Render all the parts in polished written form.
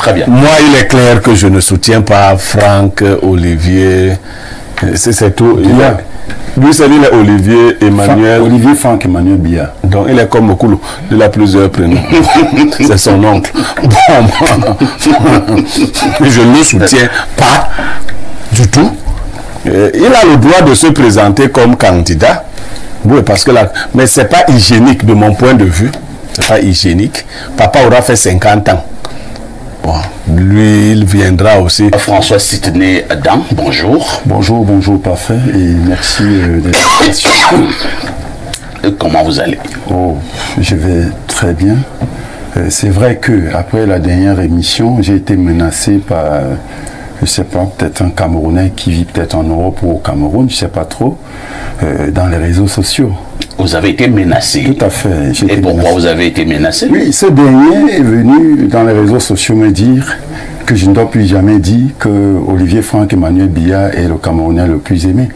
Très bien. Moi, il est clair que je ne soutiens pas Franck, Olivier. C'est tout. Lui, c'est lui, Olivier Emmanuel. Olivier Franck Emmanuel Biya. Donc, il est comme Mokulu. Il a plusieurs prénoms. C'est son oncle. Bon, je ne le soutiens pas du tout. Il a le droit de se présenter comme candidat. Oui, parce que là, mais c'est pas hygiénique de mon point de vue. C'est pas hygiénique. Papa aura fait 50 ans. Bon, lui, il viendra aussi. François Sitné Dan, bonjour. Bonjour, bonjour, parfait. Et merci de l'invitation. Comment vous allez? Oh, je vais très bien. C'est vrai que après la dernière émission, j'ai été menacé par, je sais pas, peut-être un Camerounais qui vit peut-être en Europe ou au Cameroun, je sais pas trop, dans les réseaux sociaux. Vous avez été menacé. Tout à fait. Et pourquoi vous avez été menacé? Oui, ce dernier est venu dans les réseaux sociaux me dire que je ne dois plus jamais dire que Olivier Franck Emmanuel Biya est le Camerounais le plus aimé.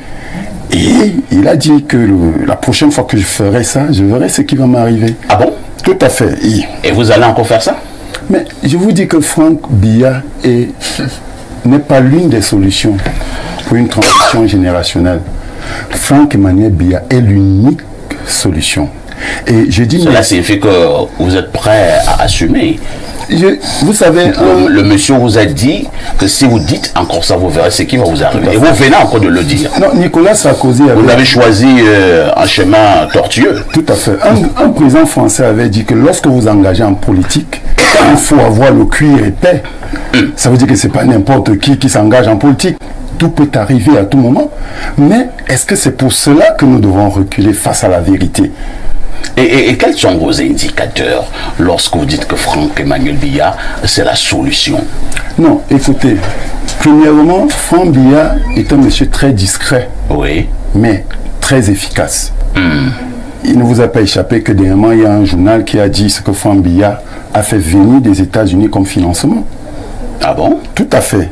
Et il a dit que la prochaine fois que je ferai ça, je verrai ce qui va m'arriver. Ah bon? Tout à fait. Et vous allez encore faire ça? Mais je vous dis que Franck Biya n'est pas l'une des solutions pour une transition générationnelle. Franck Emmanuel Biya est l'unique solution. Et je dis... Cela signifie que vous êtes prêt à assumer. Vous savez... Le monsieur vous a dit que si vous dites encore ça, vous verrez ce qui va vous arriver. Et vous venez encore de le dire. Non, Nicolas Sarkozy avait... Vous avez choisi un chemin tortueux. Tout à fait. Un président français avait dit que lorsque vous engagez en politique, il faut avoir le cuir épais. Ça veut dire que ce n'est pas n'importe qui s'engage en politique. Tout peut arriver à tout moment. Mais est-ce que c'est pour cela que nous devons reculer face à la vérité? Et quels sont vos indicateurs lorsque vous dites que Franck Emmanuel Biya, c'est la solution? Non, écoutez, premièrement, Franck Biya est un monsieur très discret, oui, mais très efficace. Il ne vous a pas échappé que dernièrement, il y a un journal qui a dit ce que Franck Biya a fait venir des États-Unis comme financement. Ah bon? Tout à fait.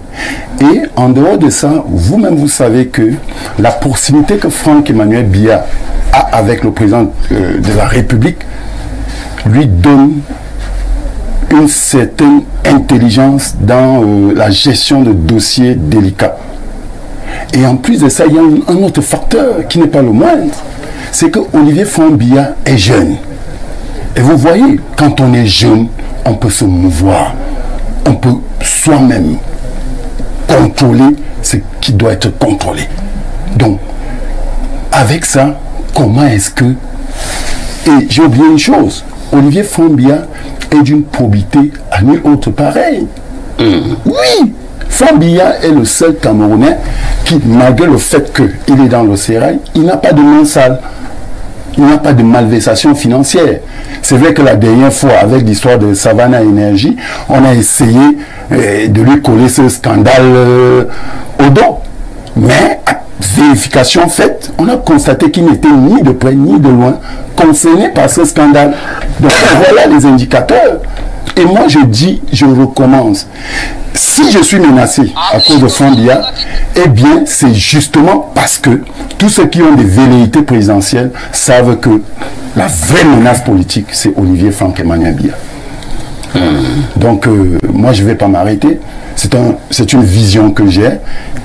Et en dehors de ça, vous-même, vous savez que la proximité que Franck Emmanuel Biya a avec le président de la République lui donne une certaine intelligence dans la gestion de dossiers délicats. Et en plus de ça, il y a un autre facteur qui n'est pas le moindre, c'est que Olivier Franck Biya est jeune. Et vous voyez, quand on est jeune, on peut se mouvoir. On peut soi-même contrôler ce qui doit être contrôlé. Donc, avec ça, comment est-ce que... Et j'ai oublié une chose, Olivier Franck Biya est d'une probité à nul autre pareil. Oui, Franck Biya est le seul Camerounais qui, malgré le fait qu'il est dans le sérail, il n'a pas de main sale. Il n'y a pas de malversation financière. C'est vrai que la dernière fois, avec l'histoire de Savannah Énergie, on a essayé de lui coller ce scandale au dos. Mais, à vérification faite, on a constaté qu'il n'était ni de près ni de loin concerné par ce scandale. Donc voilà les indicateurs. Et moi je dis, je recommence. Si je suis menacé à cause de Franck Biya, eh bien c'est justement parce que tous ceux qui ont des velléités présidentielles savent que la vraie menace politique, c'est Olivier Franck Emmanuel Biya. Donc moi je ne vais pas m'arrêter. C'est une vision que j'ai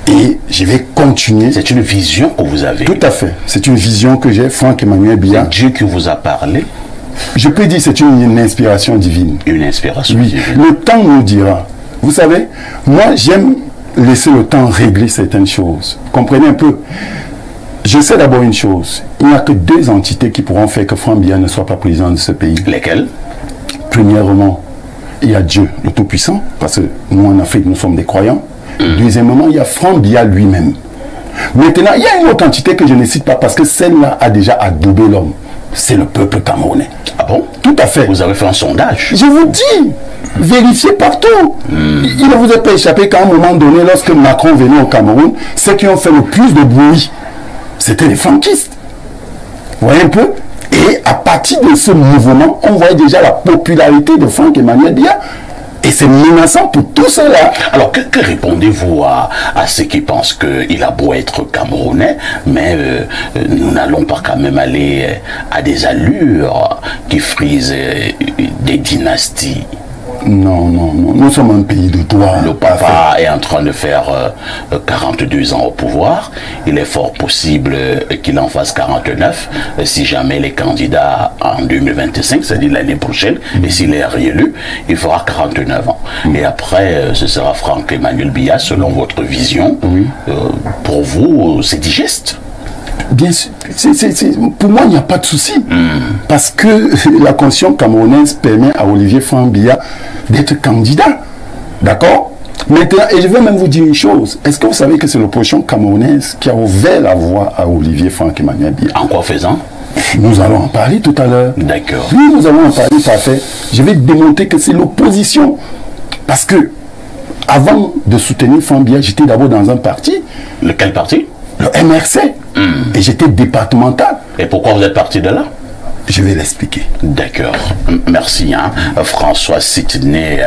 et je vais continuer. C'est une vision que vous avez? Tout à fait. C'est une vision que j'ai, Franck Emmanuel Biya. C'est Dieu qui vous a parlé? Je peux dire que c'est une inspiration divine. Une inspiration divine. Le temps nous dira. Vous savez, moi j'aime laisser le temps régler certaines choses. Comprenez un peu. Je sais d'abord une chose. Il n'y a que deux entités qui pourront faire que Franck Biya ne soit pas président de ce pays. Lesquelles? Premièrement, il y a Dieu, le Tout-Puissant, parce que nous en Afrique, nous sommes des croyants. Deuxièmement, il y a Franck Biya lui-même. Maintenant, il y a une autre entité que je ne cite pas parce que celle-là a déjà adoubé l'homme. C'est le peuple camerounais. Ah bon? Tout à fait. Vous avez fait un sondage? Je vous dis, vérifiez partout. Il ne vous a pas échappé qu'à un moment donné, lorsque Macron venait au Cameroun, ceux qui ont fait le plus de bruit, c'était les franquistes. Vous voyez un peu? Et à partir de ce mouvement, on voit déjà la popularité de Franck Emmanuel Biya. Et c'est menaçant pour tout cela. Alors, que répondez-vous à ceux qui pensent qu'il a beau être camerounais, mais nous n'allons pas quand même aller à des allures qui frisent des dynasties? Non, non, non. Nous sommes un pays de droit. Le papa est en train de faire 42 ans au pouvoir. Il est fort possible qu'il en fasse 49 si jamais les candidats en 2025, c'est-à-dire l'année prochaine, et s'il est réélu, il fera 49 ans. Et après, ce sera Franck-Emmanuel Biya, selon votre vision. Pour vous, c'est digeste? Bien sûr, pour moi, il n'y a pas de souci. Parce que la constitution camerounaise permet à Olivier Franck Biya d'être candidat. D'accord? Maintenant, et je vais même vous dire une chose. Est-ce que vous savez que c'est l'opposition camerounaise qui a ouvert la voie à Olivier Franck-Emmanuel Biya? En quoi faisant? Nous allons en parler tout à l'heure. D'accord. Oui, nous allons en parler tout à fait. Je vais démontrer que c'est l'opposition. Parce que, avant de soutenir Franck Biya, j'étais d'abord dans un parti. Lequel parti? Le MRC. Et j'étais départemental. Et pourquoi vous êtes parti de là? Je vais l'expliquer. D'accord. Merci. François Sidney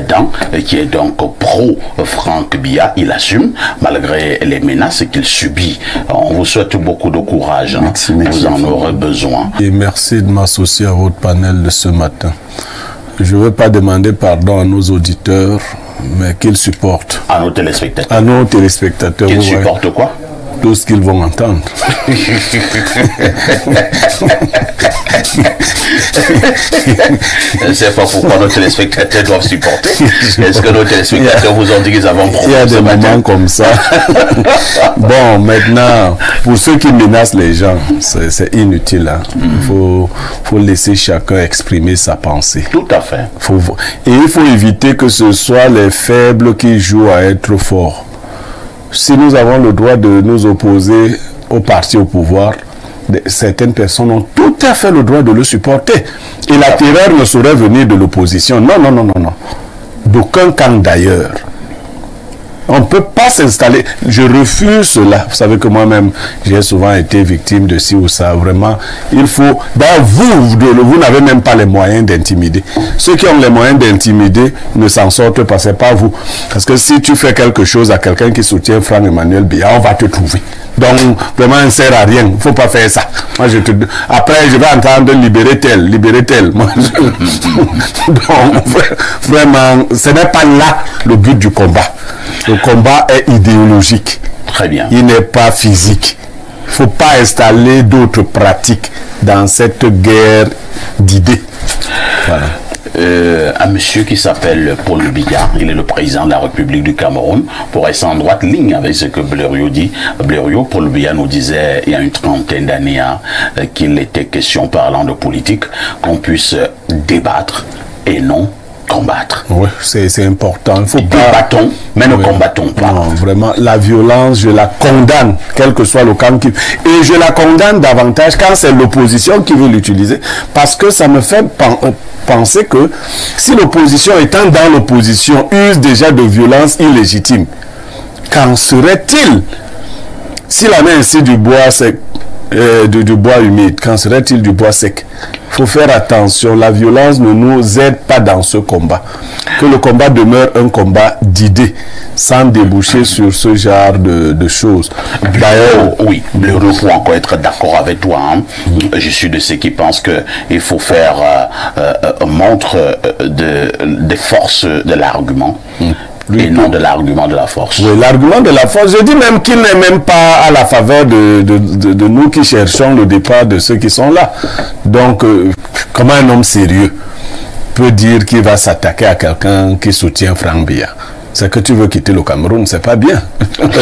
Dan, qui est donc pro-Franck Biya, il assume, malgré les menaces qu'il subit. On vous souhaite beaucoup de courage. Merci, vous en aurez besoin. Et merci de m'associer à votre panel de ce matin. Je ne veux pas demander pardon à nos auditeurs, mais qu'ils supportent. À nos téléspectateurs. À nos téléspectateurs. Qu'ils supportent quoi? Tout ce qu'ils vont entendre. C'est pas pourquoi nos téléspectateurs doivent supporter. Est-ce que nos téléspectateurs vous ont dit qu'ils avaient un problème? Il y a des moments comme ça. Bon, maintenant, pour ceux qui menacent les gens, c'est inutile. Hein. Il faut laisser chacun exprimer sa pensée. Tout à fait. Et il faut éviter que ce soit les faibles qui jouent à être forts. Si nous avons le droit de nous opposer au parti au pouvoir, certaines personnes ont tout à fait le droit de le supporter. Et la terreur ne saurait venir de l'opposition. Non, non, non, non, non. D'aucun camp d'ailleurs. On ne peut pas s'installer. Je refuse cela. Vous savez que moi-même, j'ai souvent été victime de ci ou ça. Vraiment, il faut... Ben, vous n'avez même pas les moyens d'intimider. Ceux qui ont les moyens d'intimider ne s'en sortent pas. C'est pas vous. Parce que si tu fais quelque chose à quelqu'un qui soutient Franck-Emmanuel Biya, on va te trouver. Donc, vraiment, ça ne sert à rien. Il ne faut pas faire ça. Moi, après, je vais entendre libérer tel, libérer tel. Moi, Donc, vraiment, ce n'est pas là le but du combat. Le combat est idéologique. Très bien. Il n'est pas physique. Il ne faut pas installer d'autres pratiques dans cette guerre d'idées. Voilà. Un monsieur qui s'appelle Paul Biya, il est le président de la République du Cameroun, pour rester en droite ligne avec ce que Blériot dit. Blériot, Paul Biya nous disait il y a une trentaine d'années qu'il était question, parlant de politique, qu'on puisse débattre et non combattre. Oui, c'est important. Il faut Débattons, mais ne combattons pas. Non, vraiment, la violence, je la condamne, quel que soit le camp qui... Et je la condamne davantage quand c'est l'opposition qui veut l'utiliser, parce que ça me fait penser que si l'opposition étant dans l'opposition use déjà de violence illégitime, qu'en serait-il s'il en est ainsi du bois sec, du bois humide, qu'en serait-il du bois sec? Il faut faire attention, la violence ne nous aide pas dans ce combat. Que le combat demeure un combat d'idées, sans déboucher sur ce genre de choses. D'ailleurs, oui, Blériot, pour encore être d'accord avec toi, je suis de ceux qui pensent qu'il faut faire montre des forces de l'argument. Et non de l'argument de la force. Oui, l'argument de la force, je dis même qu'il n'est même pas à la faveur de nous qui cherchons le départ de ceux qui sont là. Donc, comment un homme sérieux peut dire qu'il va s'attaquer à quelqu'un qui soutient Franck Biya? C'est que tu veux quitter le Cameroun, c'est pas bien. C'est pas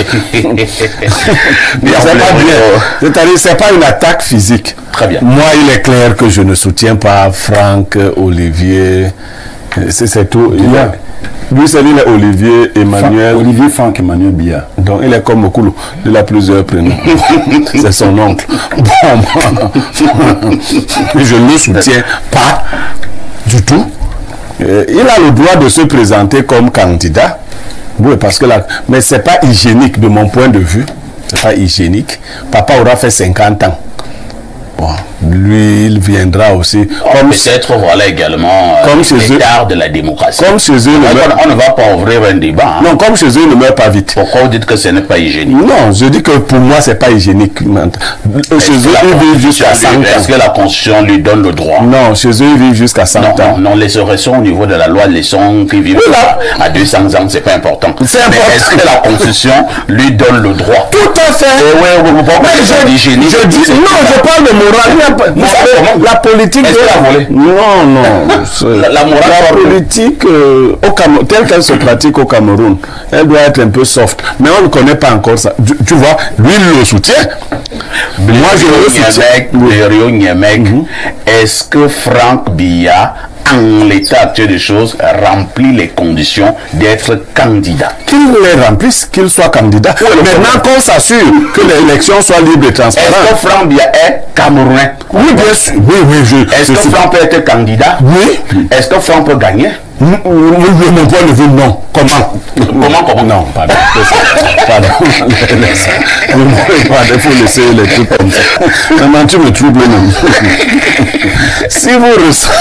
bien. C'est-à-dire, c'est pas une attaque physique. Très bien. Moi, il est clair que je ne soutiens pas Franck, Olivier. C'est tout. Lui, c'est lui, Olivier Emmanuel. Olivier Franck-Emmanuel Biya. Donc, il est comme Okulu. Il a plusieurs prénoms. C'est son oncle. Bon, je ne le soutiens pas du tout. Il a le droit de se présenter comme candidat. Oui, parce que là, mais c'est pas hygiénique de mon point de vue. C'est pas hygiénique. Papa aura fait 50 ans. Bon, lui, il viendra aussi. Peut-être voilà également l'écart de la démocratie. Comme chez eux, on ne va pas ouvrir un débat. Hein. Non, comme chez eux, ils ne meurent pas vite. Pourquoi vous dites que ce n'est pas hygiénique? Non, je dis que pour moi, c'est pas hygiénique. Chez eux, ils vivent jusqu'à 100 ans. Est-ce que la Constitution lui donne le droit? Non, chez eux, ils vivent jusqu'à 100 ans. Non, les récents au niveau de la loi, les sons qui vivent à 200 ans, c'est pas important. C'est important. Mais est-ce que la Constitution lui donne le droit? Tout à fait. Je dis, non, je parle de morale. La politique. Est-ce qu'elle a volé? Non. La morale. La politique, telle qu'elle se pratique au Cameroun, elle doit être un peu soft. Mais on ne connaît pas encore ça. Tu vois, lui, il le soutient. Moi, je le soutiens. Est-ce que Franck Biya, en l'état actuel des choses, remplit les conditions d'être candidat? Qu'il les remplisse, qu'il soit candidat. Maintenant qu'on s'assure que l'élection soit libre et transparente. Est-ce que Franck Biya est camerounais? Oui, bien sûr. Oui, Est-ce que Franck peut être candidat? Oui. Est-ce que Franck peut gagner? De mon point de vue, non. Comment? Non, pardon. Pardon. Il faut laisser les trucs comme ça. Maintenant, tu me troubles même. Si vous ressentez...